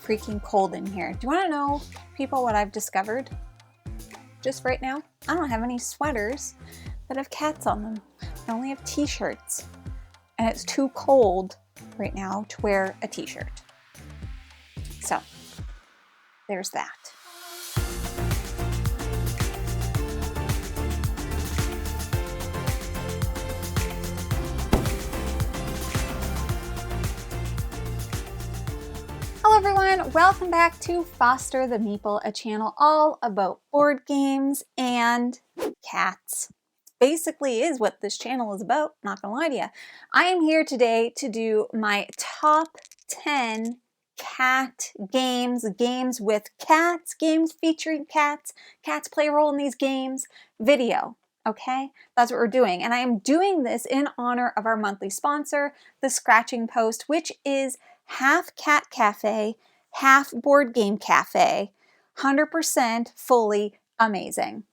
freaking cold in here. Do you want to know, people, what I've discovered? Just right now, I don't have any sweaters that have cats on them. I only have t-shirts. And it's too cold right now to wear a t-shirt. So, there's that. Hello everyone, welcome back to Foster the Meeple, a channel all about board games and cats. Basically is what this channel is about, not gonna lie to you. I am here today to do my top 10 cat games, games with cats, games featuring cats, cats play a role in these games, video. Okay, that's what we're doing. And I am doing this in honor of our monthly sponsor, The Scratching Post, which is half cat cafe, half board game cafe, 100% fully amazing.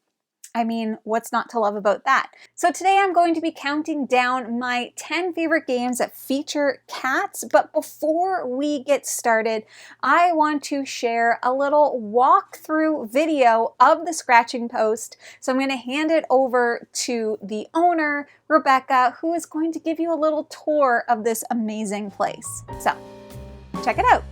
I mean, what's not to love about that? So today I'm going to be counting down my 10 favorite games that feature cats. But before we get started, I want to share a little walkthrough video of the Scratching Post. So I'm going to hand it over to the owner, Rebecca, who is going to give you a little tour of this amazing place. So check it out.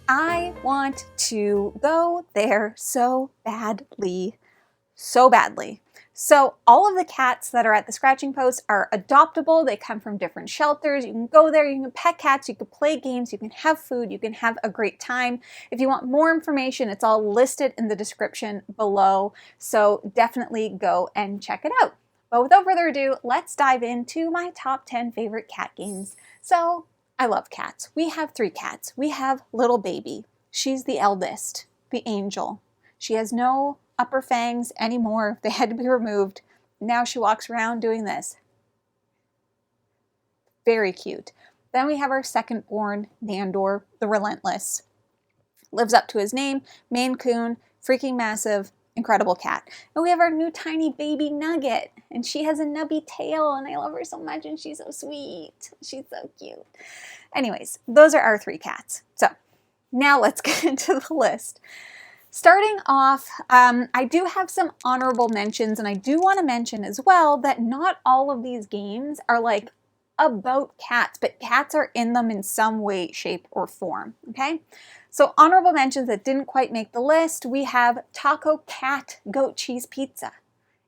I want to go there so badly, so badly. So all of the cats that are at the Scratching Post are adoptable. They come from different shelters. You can go there, you can pet cats, you can play games, you can have food, you can have a great time. If you want more information, it's all listed in the description below. So definitely go and check it out. But without further ado, let's dive into my top 10 favorite cat games. So I love cats. We have 3 cats. We have little baby. She's the eldest, the angel. She has no upper fangs anymore. They had to be removed. Now she walks around doing this. Very cute. Then we have our second born, Nandor, the relentless. Lives up to his name, Maine Coon, freaking massive, incredible cat. And we have our new tiny baby Nugget, and she has a nubby tail, and I love her so much, and she's so sweet. She's so cute. Anyways, those are our 3 cats. So now let's get into the list. Starting off, I do have some honorable mentions, and I do want to mention as well that not all of these games are like about cats, but cats are in them in some way, shape, or form, okay? So honorable mentions that didn't quite make the list, we have Taco Cat Goat Cheese Pizza.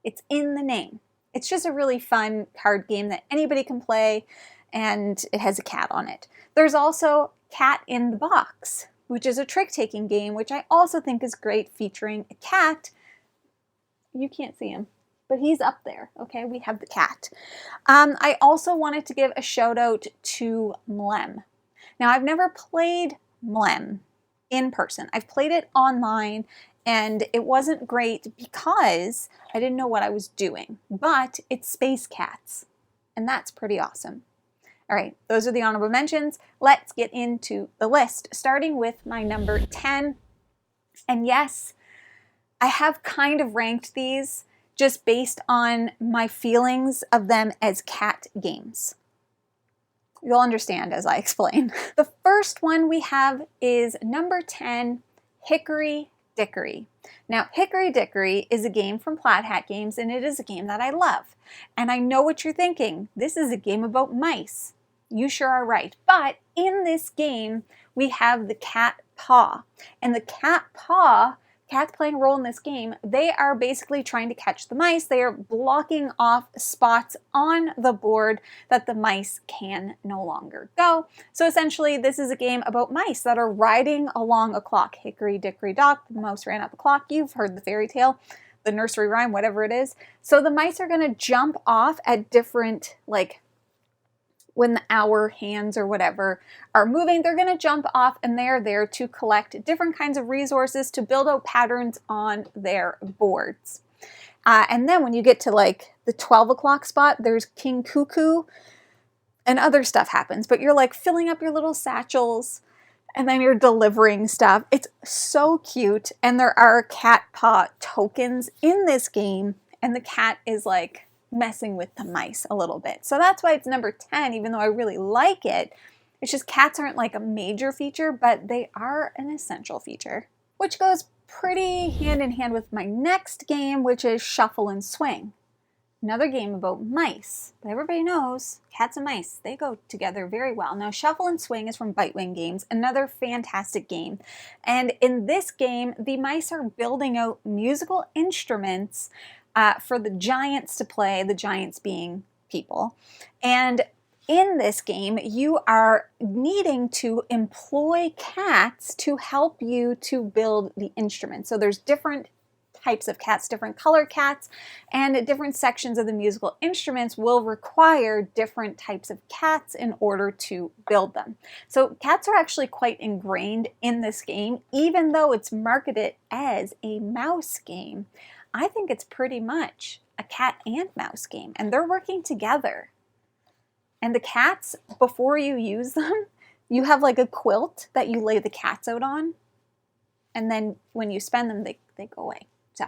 It's in the name. It's just a really fun card game that anybody can play, and it has a cat on it. There's also Cat in the Box, which is a trick-taking game, which I also think is great, featuring a cat. You can't see him. but he's up there. Okay, we have the cat. I also wanted to give a shout out to Mlem. Now, I've never played Mlem in person. I've played it online, and it wasn't great because I didn't know what I was doing, but it's space cats, and that's pretty awesome. All right, those are the honorable mentions. Let's get into the list, starting with my number 10. And yes, I have kind of ranked these just based on my feelings of them as cat games. You'll understand as I explain. The first one we have is number 10, Hickory, Dickory. Now, Hickory Dickory is a game from Plaid Hat Games, and it is a game that I love. And I know what you're thinking. This is a game about mice. You sure are right. But in this game, we have the cat paw. And the cat paw, cats playing a role in this game, they are basically trying to catch the mice. They are blocking off spots on the board that the mice can no longer go. So essentially, this is a game about mice that are riding along a clock. Hickory, dickory, dock, the mouse ran up the clock. You've heard the fairy tale, the nursery rhyme, whatever it is. So the mice are going to jump off at different, like, when the hour hands or whatever are moving, they're going to jump off, and they're there to collect different kinds of resources to build out patterns on their boards. And then when you get to like the 12 o'clock spot, there's King Cuckoo and other stuff happens, but you're like filling up your little satchels and then you're delivering stuff. It's so cute. And there are cat paw tokens in this game, and the cat is like messing with the mice a little bit. So that's why it's number 10, even though I really like it. It's just cats aren't like a major feature, but they are an essential feature, which goes pretty hand in hand with my next game, which is Shuffle and Swing. Another game about mice, but everybody knows cats and mice, they go together very well. Now, Shuffle and Swing is from Bitewing Games, another fantastic game. And in this game, the mice are building out musical instruments for the giants to play, the giants being people. And in this game, you are needing to employ cats to help you to build the instruments. So there's different types of cats, different color cats, and different sections of the musical instruments will require different types of cats in order to build them. So cats are actually quite ingrained in this game, even though it's marketed as a mouse game. I think it's pretty much a cat and mouse game, and they're working together. And the cats, before you use them, you have like a quilt that you lay the cats out on, and then when you spend them, they go away. So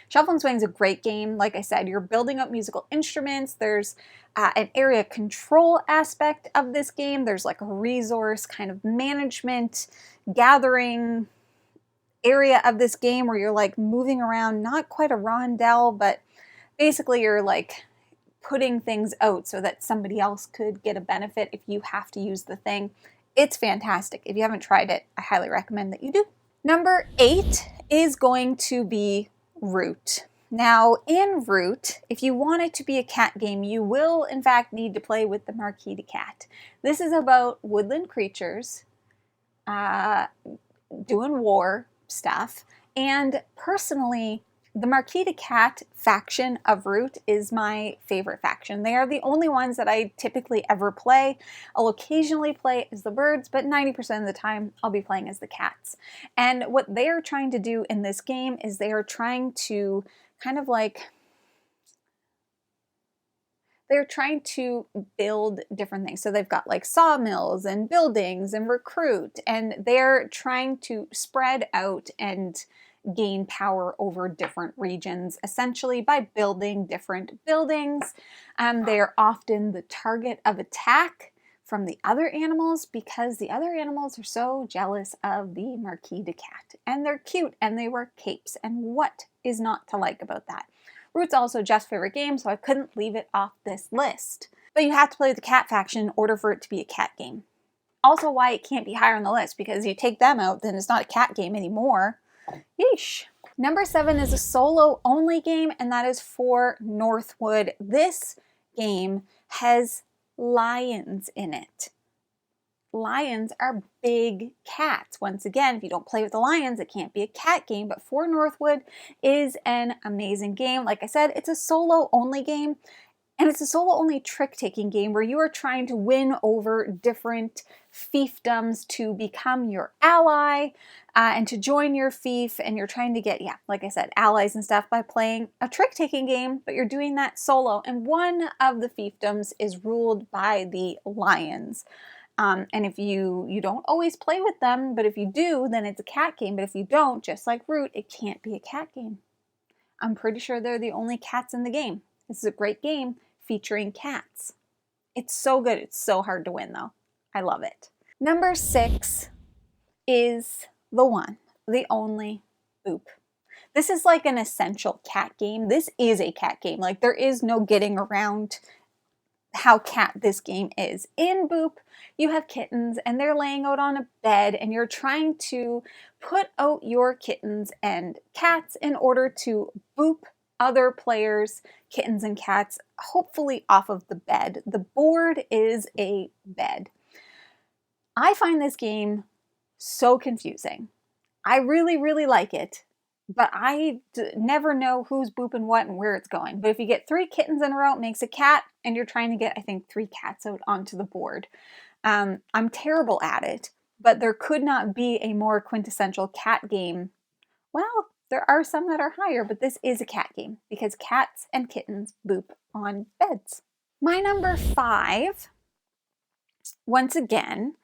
Shuffle and Swing is a great game. Like I said, you're building up musical instruments. There's an area control aspect of this game. There's like a resource kind of management, gathering area of this game where you're like moving around, not quite a rondel, but basically you're like putting things out so that somebody else could get a benefit if you have to use the thing. It's fantastic. If you haven't tried it, I highly recommend that you do. Number 8 is going to be Root. Now, in Root, if you want it to be a cat game, you will in fact need to play with the Marquita cat. This is about woodland creatures doing war stuff, and personally, the Marquita cat faction of Root is my favorite faction. They are the only ones that I typically ever play. I'll occasionally play as the birds, but 90% of the time I'll be playing as the cats. And what they are trying to do in this game is they are trying to kind of like, they're trying to build different things. So they've got like sawmills and buildings and recruit, and they're trying to spread out and gain power over different regions, essentially by building different buildings. They are often the target of attack from the other animals because the other animals are so jealous of the Marquita cat. And they're cute and they wear capes. And what is not to like about that? Root's also Jeff's favorite game, so I couldn't leave it off this list. But you have to play the cat faction in order for it to be a cat game. Also why it can't be higher on the list, because you take them out, then it's not a cat game anymore. Yeesh. Number 7 is a solo-only game, and that is for Northwood. This game has lions in it. lions are big cats. Once again, if you don't play with the lions, it can't be a cat game, but For Northwood is an amazing game. Like I said, it's a solo only game, and it's a solo only trick taking game where you are trying to win over different fiefdoms to become your ally and to join your fief, and you're trying to get, yeah, like I said, allies and stuff by playing a trick taking game, but you're doing that solo, and one of the fiefdoms is ruled by the lions. And if you don't always play with them, but if you do, then it's a cat game. But if you don't, just like Root, it can't be a cat game. I'm pretty sure they're the only cats in the game. This is a great game featuring cats. It's so good. It's so hard to win, though. I love it. Number 6 is the one, the only Boop. This is like an essential cat game. This is a cat game. Like, there is no getting around how cat this game is. In Boop, you have kittens and they're laying out on a bed, and you're trying to put out your kittens and cats in order to boop other players' kittens and cats, hopefully off of the bed. The board is a bed. I find this game so confusing. I really, really like it, but I never know who's booping what and where it's going. But if you get 3 kittens in a row, it makes a cat, and you're trying to get, I think, 3 cats out onto the board. I'm terrible at it, but there could not be a more quintessential cat game. Well, there are some that are higher, but this is a cat game because cats and kittens boop on beds. My number 5, once again,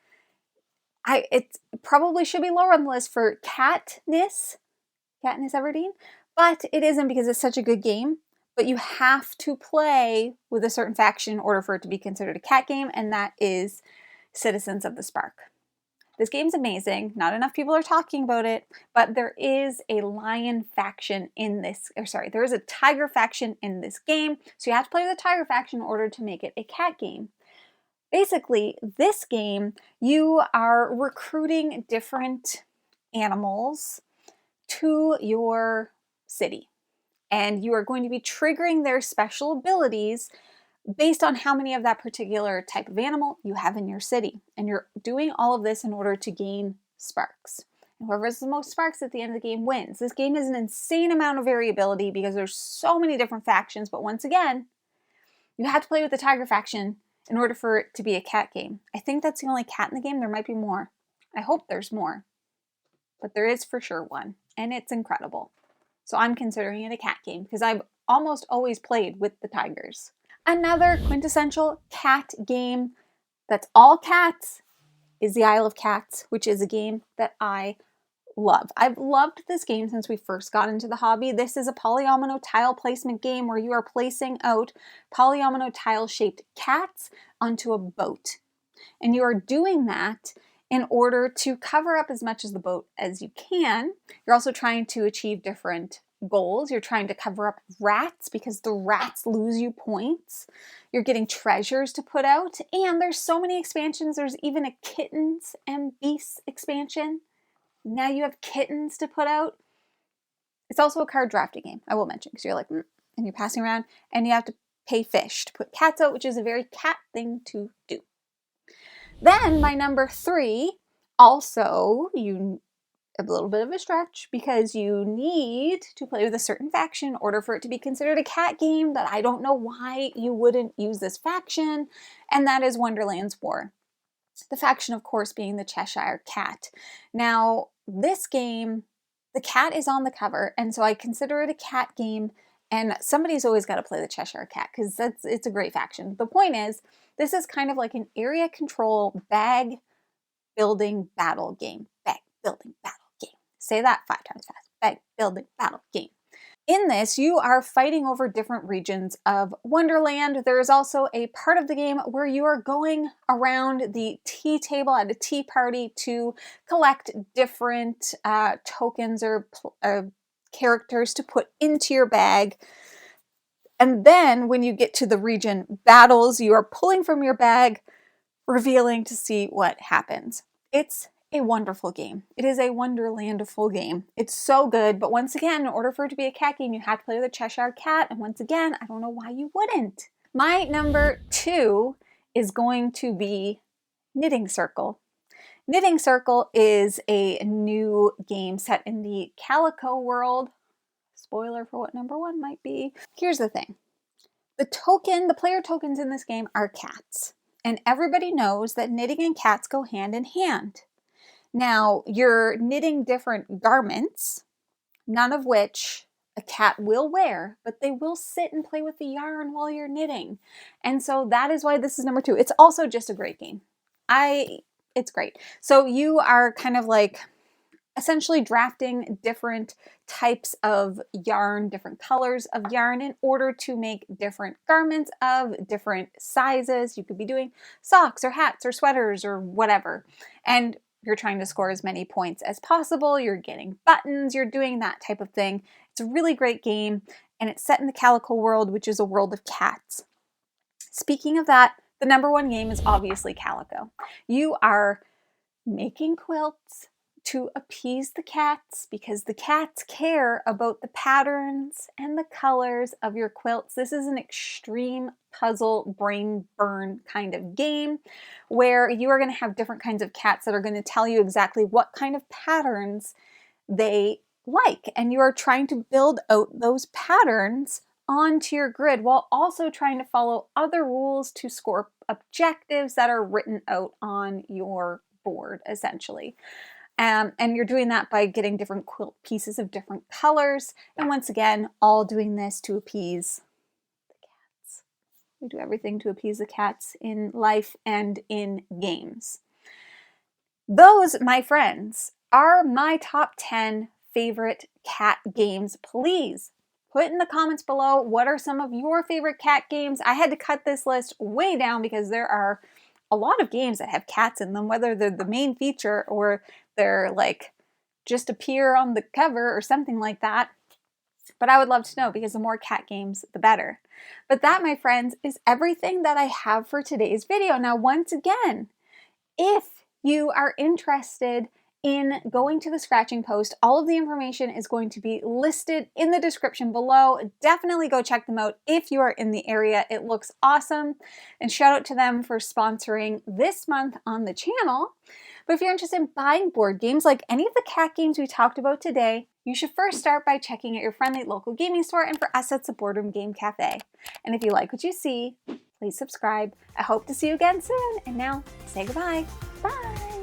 it probably should be lower on the list for Katniss Everdeen, but it isn't because it's such a good game. But you have to play with a certain faction in order for it to be considered a cat game, and that is Citizens of the Spark. This game's amazing. Not enough people are talking about it, but there is a lion faction in this, there is a tiger faction in this game, so you have to play with the tiger faction in order to make it a cat game. Basically, this game, you are recruiting different animals to your city, and you are going to be triggering their special abilities based on how many of that particular type of animal you have in your city. And you're doing all of this in order to gain sparks. And whoever has the most sparks at the end of the game wins. This game is an insane amount of variability because there's so many different factions, but once again, you have to play with the tiger faction in order for it to be a cat game. I think that's the only cat in the game. There might be more. I hope there's more, but there is for sure one, and it's incredible. So I'm considering it a cat game because I've almost always played with the tigers. Another quintessential cat game that's all cats is the Isle of Cats, which is a game that I love. I've loved this game since we first got into the hobby. This is a polyomino tile placement game where you are placing out polyomino tile-shaped cats onto a boat. And you are doing that in order to cover up as much of the boat as you can. You're also trying to achieve different goals. You're trying to cover up rats because the rats lose you points. You're getting treasures to put out, and there's so many expansions. There's even a kittens and beasts expansion. Now you have kittens to put out. It's also a card drafting game, I will mention, because you're like, and you're passing around, and you have to pay fish to put cats out, which is a very cat thing to do. Then my number 3, also a little bit of a stretch because you need to play with a certain faction in order for it to be considered a cat game, but I don't know why you wouldn't use this faction, and that is Wonderland's War. The faction, of course, being the Cheshire Cat. Now, this game, the cat is on the cover, and so I consider it a cat game, and somebody's always got to play the Cheshire Cat because it's a great faction. The point is, this is kind of like an area control bag building battle game. Bag building battle game. Say that 5 times fast. Bag building battle game. In this, you are fighting over different regions of Wonderland. There is also a part of the game where you are going around the tea table at a tea party to collect different tokens or characters to put into your bag. And then when you get to the region battles, you are pulling from your bag, revealing to see what happens. It's a wonderful game. It is a Wonderlandful game. It's so good, but once again, in order for it to be a cat game, you have to play with a Cheshire Cat, and once again, I don't know why you wouldn't. My number 2 is going to be Knitting Circle. Knitting Circle is a new game set in the Calico world. Spoiler for what number 1 might be. Here's the thing. The player tokens in this game are cats. And everybody knows that knitting and cats go hand in hand. Now, you're knitting different garments, none of which a cat will wear, but they will sit and play with the yarn while you're knitting. And so that is why this is number 2. It's also just a great game. It's great. So you are kind of like essentially drafting different types of yarn, different colors of yarn in order to make different garments of different sizes. You could be doing socks or hats or sweaters or whatever. And you're trying to score as many points as possible. You're getting buttons, you're doing that type of thing. It's a really great game, and it's set in the Calico world, which is a world of cats. Speaking of that, the number 1 game is obviously Calico. You are making quilts to appease the cats because the cats care about the patterns and the colors of your quilts. This is an extreme puzzle brain burn kind of game where you are going to have different kinds of cats that are going to tell you exactly what kind of patterns they like. And you are trying to build out those patterns onto your grid while also trying to follow other rules to score objectives that are written out on your board, essentially. And you're doing that by getting different quilt pieces of different colors. And once again, all doing this to appease the cats. We do everything to appease the cats in life and in games. Those, my friends, are my top 10 favorite cat games. Please put in the comments below, what are some of your favorite cat games? I had to cut this list way down because there are a lot of games that have cats in them, whether they're the main feature or they're like just appear on the cover or something like that. But I would love to know because the more cat games, the better. But that, my friends, is everything that I have for today's video. Now, once again, if you are interested in going to the scratching post, all of the information is going to be listed in the description below. Definitely go check them out if you are in the area. It looks awesome. And shout out to them for sponsoring this month on the channel. But if you're interested in buying board games like any of the cat games we talked about today, you should first start by checking out your friendly local gaming store, and for us, it's the Boardroom Game Cafe. And if you like what you see, please subscribe. I hope to see you again soon. And now, say goodbye. Bye.